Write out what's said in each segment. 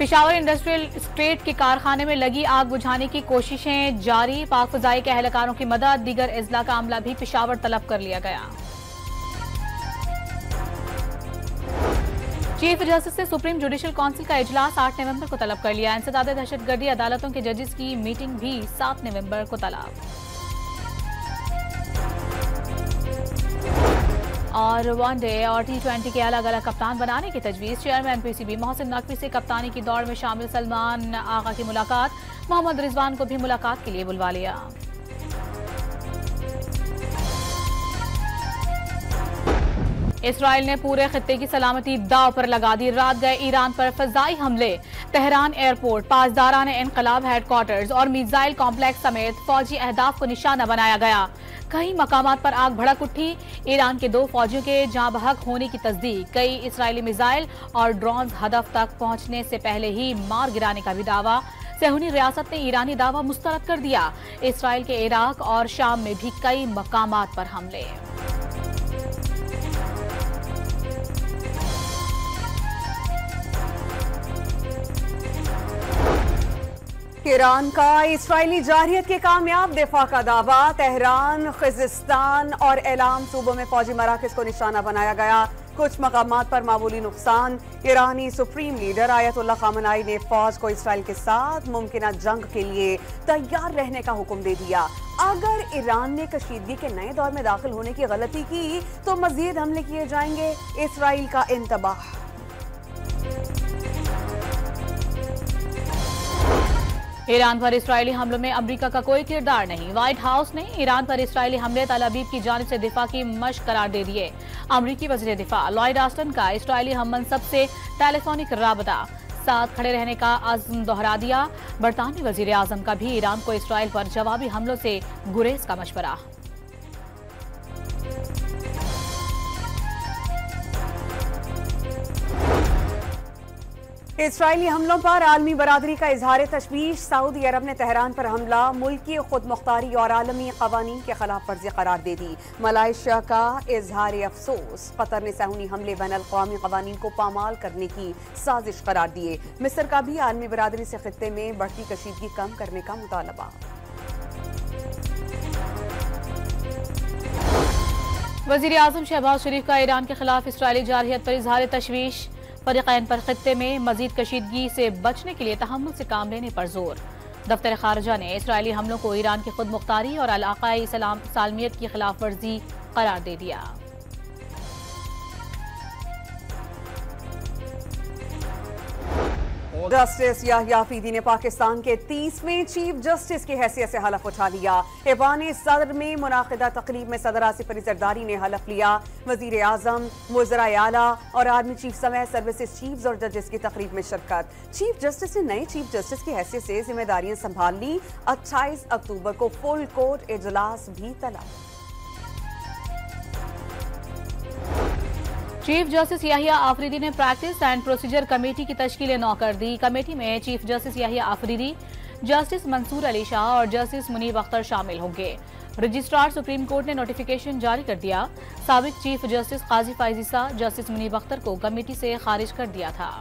Peshawar industrial state के कारखाने में लगी आग बुझाने की कोशिशें जारी। पाक फजाई के एहलकारों की मदद। दीगर इजला का अमला भी पेशावर तलब कर लिया गया। चीफ जस्टिस से सुप्रीम जुडिशल काउंसिल का इजलास 8 नवंबर को तलब कर लिया। इंसदाद दहशतगर्दी अदालतों के जजेस की मीटिंग भी 7 नवंबर को तलब। और वनडे और T20 के अलग अलग कप्तान बनाने की तजवीज। चेयरमैन PCB मोहसिन नकवी से कप्तानी की दौड़ में शामिल सलमान आगा की मुलाकात। मोहम्मद रिजवान को भी मुलाकात के लिए बुलवा लिया। इसराइल ने पूरे खित्ते की सलामती दांव पर लगा दी। रात गए ईरान पर फजाई हमले। तेहरान एयरपोर्ट, पासदारान इनकलाब हेडक्वार्टर्स और मिसाइल कॉम्प्लेक्स समेत फौजी अहदाफ को निशाना बनाया गया। कई मकामात पर आग भड़क उठी। ईरान के 2 फौजियों के जाँ बहक होने की तस्दीक। कई इसराइली मिसाइल और ड्रोन हदफ तक पहुंचने से पहले ही मार गिराने का भी दावा। सहूनी रियासत ने ईरानी दावा मुस्तरद कर दिया। इसराइल के इराक और शाम में भी कई मकामात पर हमले। ईरान का इसराइली जारहियत के कामयाब दिफा का दावा। तेहरान, खिजिस्तान और एलाम सूबों में फौजी मराकज को निशाना बनाया गया। कुछ मकामात पर मामूली नुकसान। ईरानी सुप्रीम लीडर आयतुल्लाह खामनाई ने फौज को इसराइल के साथ मुमकिन जंग के लिए तैयार रहने का हुक्म दे दिया। अगर ईरान ने कशीदगी के नए दौर में दाखिल होने की गलती की तो मजीद हमले किए जाएंगे। इसराइल का इंतबाह। ईरान पर इसराइली हमलों में अमेरिका का कोई किरदार नहीं। व्हाइट हाउस ने ईरान पर इसराइली हमले तल अबीब की जानिब से दिफा की मशक करार दे दिए। अमरीकी वज़ीर दिफा लॉयड ऑस्टिन का इसराइली हममनसब से टेलीफोनिक राबता। साथ खड़े रहने का अज़्म दोहरा दिया। बरतानवी वज़ीर आज़म का भी ईरान को इसराइल पर जवाबी हमलों से गुरेज का मशवरा। इसराइली हमलों पर आलमी बरादरी का इजहार तशवीश। सऊदी अरब ने तेहरान पर हमला मुल्क की खुद मुख्तारी और आलमी कवानीन के खिलाफ वर्जी करार दे दी। मलाइशिया का इजहार अफसोस। कतर ने सहूनी हमले बैन अल-अक़वामी कवानीन को पामाल करने की साजिश करार दिए। मिस्र का भी आलमी बरादरी से खित्ते में बढ़ती कशीदगी कम करने का मुतालबा। वज़ीर आज़म शहबाज शरीफ का ईरान के खिलाफ इसराइली जारहियत पर इजहार तशवीश। फरीक़ैन पर खित्ते में मजीद कशीदगी से बचने के लिए तहम्मुल से काम लेने पर जोर। दफ्तर खारजा ने इसराइली हमलों को ईरान की खुद मुख्तारी और अल-अक़ाई सालमियत की खिलाफ वर्जी करार दे दिया। जस्टिस याह्या अफरीदी ने पाकिस्तान के 30वें चीफ जस्टिस की हैसियत से हलफ उठा लिया। ऐवान सदर में मुनाकिदा तकरीब में सदर आसिफ अली जरदारी ने हलफ लिया। वजीर आजम, वज़राए आला और आर्मी चीफ समेत सर्विसेज चीफ्स और जजेस की तकरीब में शिरकत। चीफ जस्टिस ने नए चीफ जस्टिस की हैसियत से जिम्मेदारियां संभाल ली। 28 अक्टूबर को फुल कोर्ट इजलास भी तलब। चीफ जस्टिस याह्या अफरीदी ने प्रैक्टिस एंड प्रोसीजर कमेटी की तश्कील नौ कर दी। कमेटी में chief justice Yahya Afridi, justice Mansoor Ali Shah और जस्टिस मुनीब अख्तर शामिल होंगे। रजिस्ट्रार सुप्रीम कोर्ट ने नोटिफिकेशन जारी कर दिया। साबिक चीफ जस्टिस काजी फाइजिसा जस्टिस मुनीब अख्तर को कमेटी से खारिज कर दिया था।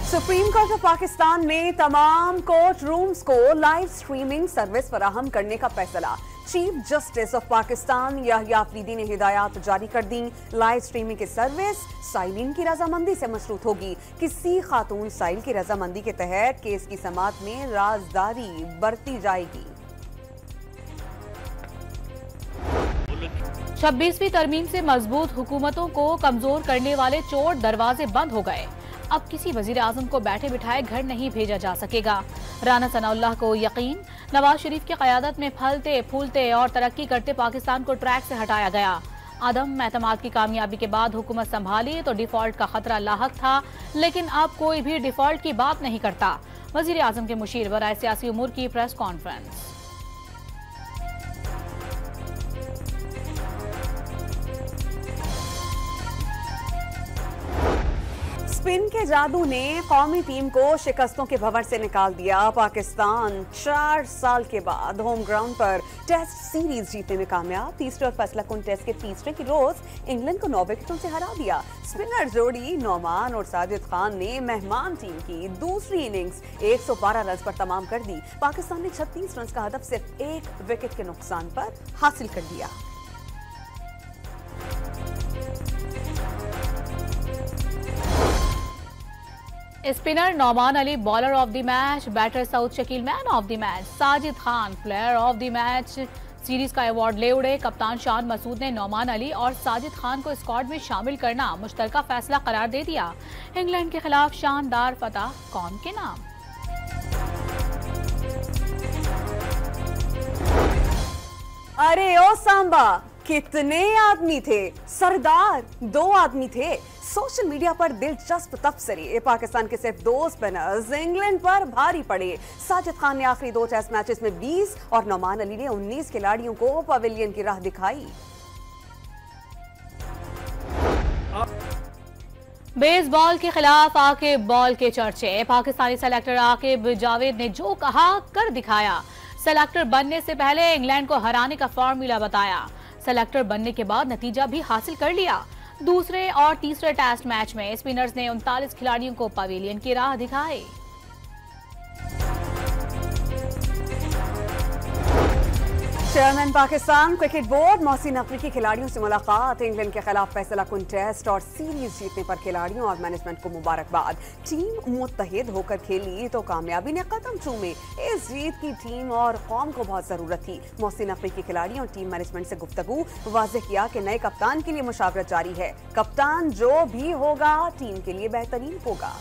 सुप्रीम कोर्ट ऑफ पाकिस्तान में तमाम कोर्ट रूम्स को लाइव स्ट्रीमिंग सर्विस फराहम करने का फैसला। Chief justice of Pakistan Yahya Afridi ने हिदायत जारी कर दी। लाइव स्ट्रीमिंग की सर्विस साइलिन की रजामंदी से मशरूत होगी। किसी खातून साइल की रजामंदी के तहत केस की समाअत में राजदारी बरती जाएगी। 26वीं तरमीम से मजबूत हुकूमतों को कमजोर करने वाले चोर दरवाजे बंद हो गए। अब किसी वजीर आजम को बैठे बिठाए घर नहीं भेजा जा सकेगा। राना सनाउल्लाह को यकीन, नवाज शरीफ की क़यादत में फलते फूलते और तरक्की करते पाकिस्तान को ट्रैक से हटाया गया। आदम एतमाद की कामयाबी के बाद हुकूमत संभाली तो डिफॉल्ट का खतरा लाहक था, लेकिन अब कोई भी डिफॉल्ट की बात नहीं करता। वजीर आजम के मुशीर बराए सियासी उमूर की प्रेस कॉन्फ्रेंस। स्पिन के जादू ने कौमी टीम को शिकस्तों के भंवर से निकाल दिया। पाकिस्तान 4 साल के बाद होम ग्राउंड पर टेस्ट सीरीज जीतने में कामयाब। तीसरे और फैसलाकुन टेस्ट के तीसरे की रोज इंग्लैंड को 9 विकेटों से हरा दिया। स्पिनर जोड़ी नौमान और साजिद खान ने मेहमान टीम की दूसरी इनिंग्स 112 रन पर तमाम कर दी। पाकिस्तान ने 36 रन का हदफ सिर्फ 1 विकेट के नुकसान पर हासिल कर लिया। Spinner Nauman Ali bowler of the match, batter Saud Shakeel man of the match, Sajid Khan player of the match series का अवार्ड ले उड़े। कप्तान शान मसूद ने नौमान अली और साजिद खान को स्क्वाड में शामिल करना मुश्तरका फैसला करार दे दिया। इंग्लैंड के खिलाफ शानदार फतह कौम के नाम। अरे ओ सांबा, कितने आदमी थे सरदार, 2 आदमी थे। सोशल मीडिया पर दिलचस्प तबसरे। पाकिस्तान के सिर्फ 2 स्पिनर्स इंग्लैंड पर भारी पड़े। साजिद खान ने आखिरी 2 टेस्ट मैचेस में 20 और नौमान अली ने 19 खिलाड़ियों को पवेलियन की राह दिखाई। बेसबॉल के खिलाफ आकिब बॉल के चर्चे। पाकिस्तानी सेलेक्टर आकिब जावेद ने जो कहा कर दिखाया। सेलेक्टर बनने से पहले इंग्लैंड को हराने का फॉर्मूला बताया। सेलेक्टर बनने के बाद नतीजा भी हासिल कर लिया। दूसरे और तीसरे टेस्ट मैच में स्पिनर्स ने 39 खिलाड़ियों को पवेलियन की राह दिखाई। Chairman Pakistan cricket board Mohsin Naqvi की खिलाड़ियों से मुलाकात। इंग्लैंड के खिलाफ फैसलाकुन टेस्ट और सीरीज जीतने पर खिलाड़ियों और मैनेजमेंट को मुबारकबाद। टीम मुत्तहिद होकर खेली तो कामयाबी ने कदम चूमे। इस जीत की टीम और कौम को बहुत जरूरत थी। मोहसिन नकवी की खिलाड़ियों और टीम मैनेजमेंट से गुफ्तगू। वाज़ेह किया कि नए कप्तान के लिए मुशावरत जारी है। कप्तान जो भी होगा टीम के लिए बेहतरीन होगा।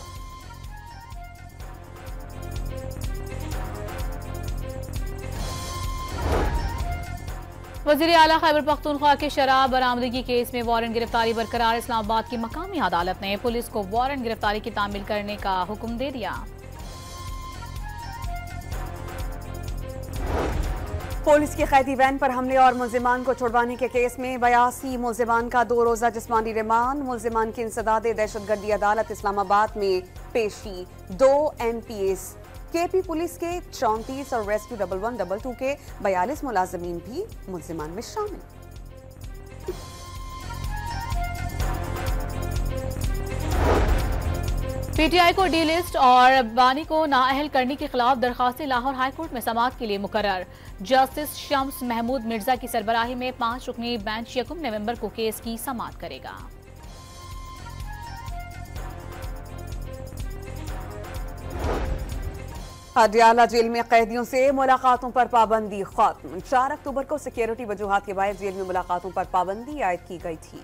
वज़ीर आला खैबर पख्तूनख्वा के शराब बरामदगी केस में वारंट गिरफ्तारी बरकरार। इस्लामाबाद की मकामी अदालत ने पुलिस को वारंट गिरफ्तारी की तामील करने का हुक्म दे दिया। पुलिस की कैदी वैन पर हमले और मुल्जिमान को छुड़वाने के केस में 82 मुल्जिमान का 2 रोजा जिस्मानी रिमांड। मुल्जिमान की इंसदाद दहशतगर्दी अदालत इस्लामाबाद में पेशी। 2 MPS KP पुलिस के 34 और रेस्क्यू 1122 के 42 मुलाजमीन भी मुल्जिमान में शामिल। PTI को डी लिस्ट और बानी को नाअहल करने के खिलाफ दरखास्तें लाहौर हाईकोर्ट में समाअत के लिए मुकर्रर। जस्टिस शम्स महमूद मिर्जा की सरबराही में 5 रुकनी बेंच 1 नवंबर को केस की समाअत करेगा। अडियाला जेल में कैदियों से मुलाकातों पर पाबंदी खत्म। 4 अक्टूबर को सिक्योरिटी वजूहात के बायस जेल में मुलाकातों पर पाबंदी आयद की गई थी।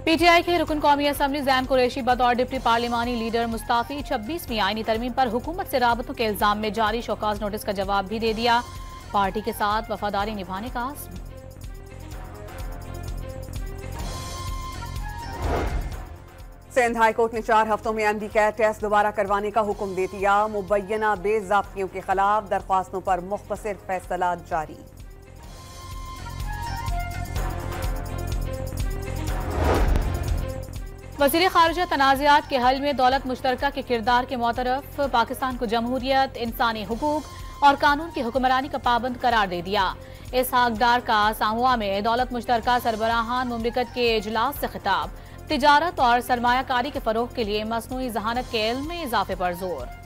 PTI के रुकन कौमी असम्बली जैन कुरैशी बतौर डिप्टी पार्लिमानी लीडर मुस्ताफी 26वीं आईनी तरमीम पर हुकूमत से राबतों के इल्जाम में जारी शोकाज नोटिस का जवाब भी दे दिया। पार्टी के साथ वफादारी निभाने का आज़म। सिंध हाईकोर्ट ने 4 हफ्तों में MD कैट टेस्ट दोबारा करवाने का हुक्म दे दिया। मुबैना बेज़ाब्तियों के खिलाफ दरख्वास्तों पर मुख्तसर फैसला जारी। वज़ीर ख़ारिजा तनाज़ात के हल में दौलत मुश्तरका के किरदार के मोतरफ। पाकिस्तान को जमहूरियत, इंसानी हुकूक और कानून की हुक्मरानी का पाबंद करार दे दिया। इसहाक डार का साहुआ में दौलत मुश्तरका सरबराहान मुमलिकत के इजलास से खिताब। तिजारत और सरमायाकारी के फरोग के लिए मसनूई जहानत के इल्म में इजाफे पर जोर।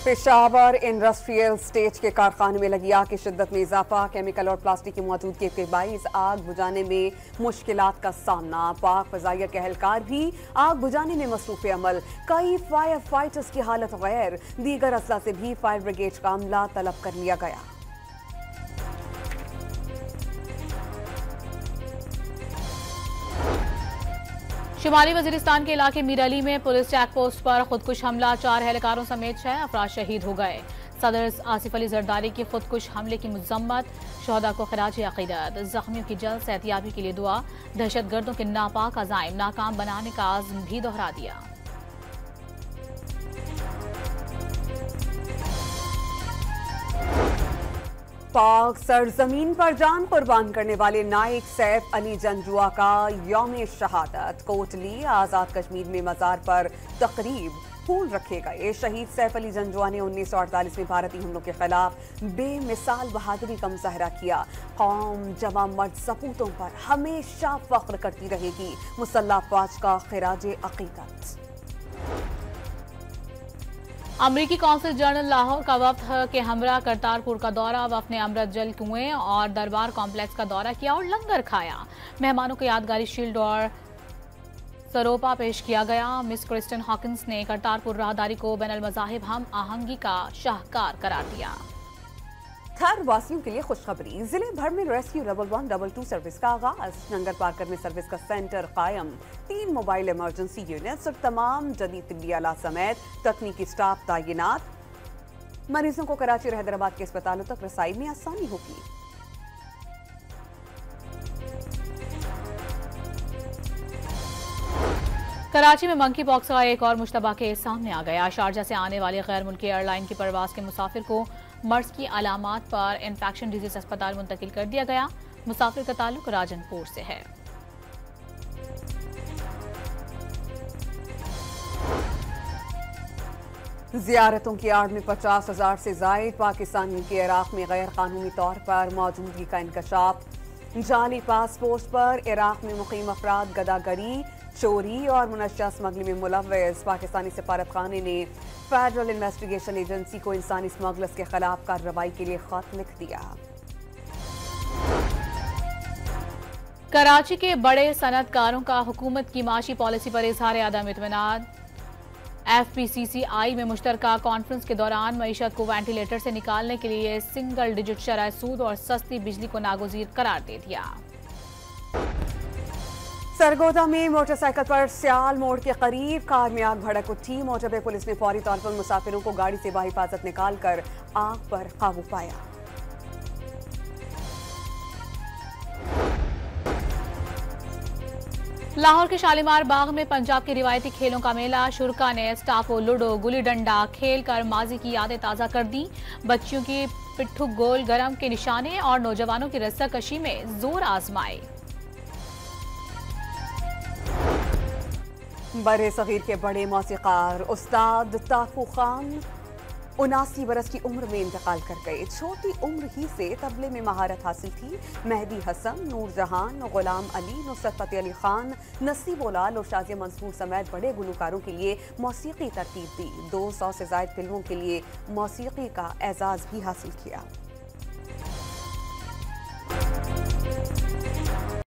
पेशावर इंडस्ट्रियल स्टेज के कारखाने में लगी आग की शिद्दत में इजाफा। केमिकल और प्लास्टिक की मौजूदगी के बाइस आग बुझाने में मुश्किलात का सामना। पाक फजाइया के एहलकार भी आग बुझाने में मसरूफ अमल। कई फायर फाइटर्स की हालत गैर। दीगर असला से भी फायर ब्रिगेड का अमला तलब कर लिया गया। शुमाली वजीरिस्तान के इलाके मीर अली में पुलिस चेक पोस्ट पर खुदकुश हमला। 4 एहलकारों समेत 6 अफराद शहीद हो गए। सदर आसिफ अली जरदारी की खुदकुश हमले की मजम्मत। शहदा को खराज अकीदत। जख्मियों की जल्द सेहतियाबी के लिए दुआ। दहशतगर्दों के नापाक अज़ाइम नाकाम बनाने का आज़म भी दोहरा दिया। पाक सरजमीन पर जान कुर्बान करने वाले नाइक सैफ अली जंजुआ का यौम शहादत। कोटली आजाद कश्मीर में मजार पर तकरीब, फूल रखे गए। शहीद सैफ अली जंजुआ ने 1948 में भारतीय हमलों के खिलाफ बेमिसाल बहादुरी का मुजाहरा किया। कौम जवां मर्द सपूतों पर हमेशा फख्र करती रहेगी। मुसल्लह अफवाज का खिराज अकीदत। अमरीकी कौंसिल जनरल लाहौर का वफ्द के हमरा करतारपुर का दौरा। वफ्द ने अमृत जल कुएं और दरबार कॉम्प्लेक्स का दौरा किया और लंगर खाया। मेहमानों को यादगारी शील्ड और सरोपा पेश किया गया। मिस क्रिस्टन हॉकिंस ने करतारपुर राहदारी को बैनुल मज़ाहिब हम आहंगी का शाहकार करार दिया। थर वासियों के लिए खुशखबरी, जिले भर में रेस्क्यू 1122 सर्विस का आगाज। नंगर पार्कर में सर्विस का सेंटर कायम। 3 मोबाइल इमरजेंसी यूनिट्स और तमाम जदीद तिब्बी आला समेत तकनीकी स्टाफ तैनात। मरीजों को कराची और हैदराबाद के अस्पतालों तक रसाई में आसानी होगी। कराची में मंकी पॉक्स का एक और मुश्तबा केस सामने आ गया। शारजा से आने वाली गैर मुल्की एयरलाइन की परवाज के मुसाफिर को मर्ज की अलामात पर इन्फेक्शन डिजीज अस्पताल मुंतकिल कर दिया गया। मुसाफिर का ताल्लुक राजनपुर से है। जियारतों की आड़ में 50,000 से जायद पाकिस्तानी के इराक में गैर कानूनी तौर पर मौजूदगी का इंकशाफ। जाली पासपोर्ट पर इराक में मुकीम अफराद गदागरी, चोरी और मुनशा स्मगलिंग में मुलव्वस। पाकिस्तानी सफारतखाने ने फेडरल इन्वेस्टिगेशन एजेंसी को इंसानी स्मगलर्स के खिलाफ कार्रवाई के लिए खत लिख दिया। कराची के बड़े सनतकारों का हुकूमत की माशी पॉलिसी पर इजहार अदम इत्मीनान। FPCCI में मुश्तरका कॉन्फ्रेंस के दौरान मईशत को वेंटिलेटर से निकालने के लिए सिंगल डिजिट शरह सूद और सस्ती बिजली को नागुज़ीर करार दे दिया। सरगोदा में मोटरसाइकिल पर सियाल मोड़ के करीब कार में आग भड़क उठी। मोटरवे पुलिस ने फौरी तौर पर मुसाफिरों को गाड़ी से बाहिफाजत निकालकर आग पर काबू पाया। लाहौर के शालीमार बाग में पंजाब के रिवायती खेलों का मेला। शुरका ने स्टापो, लूडो, गुली डंडा खेल कर माजी की यादें ताज़ा कर दी। बच्चियों की पिट्ठू गोल गरम के निशाने और नौजवानों की रस्साकशी में जोर आजमाए। बड़े सगीर के बड़े मौसीकार उस्ताद ताफू खान 79 बरस की उम्र में इंतकाल कर गए। छोटी उम्र ही से तबले में महारत हासिल थी। मेहदी हसन, नूरजहान, गुलाम अली, नुसरत फतेह अली खान, नसीब उलाल और शाजिया मंसूर समेत बड़े गुलकारों के लिए मौसीकी तरतीब दी। 200 से ज्यादा फिल्मों के लिए मौसीकी का एजाज भी हासिल किया।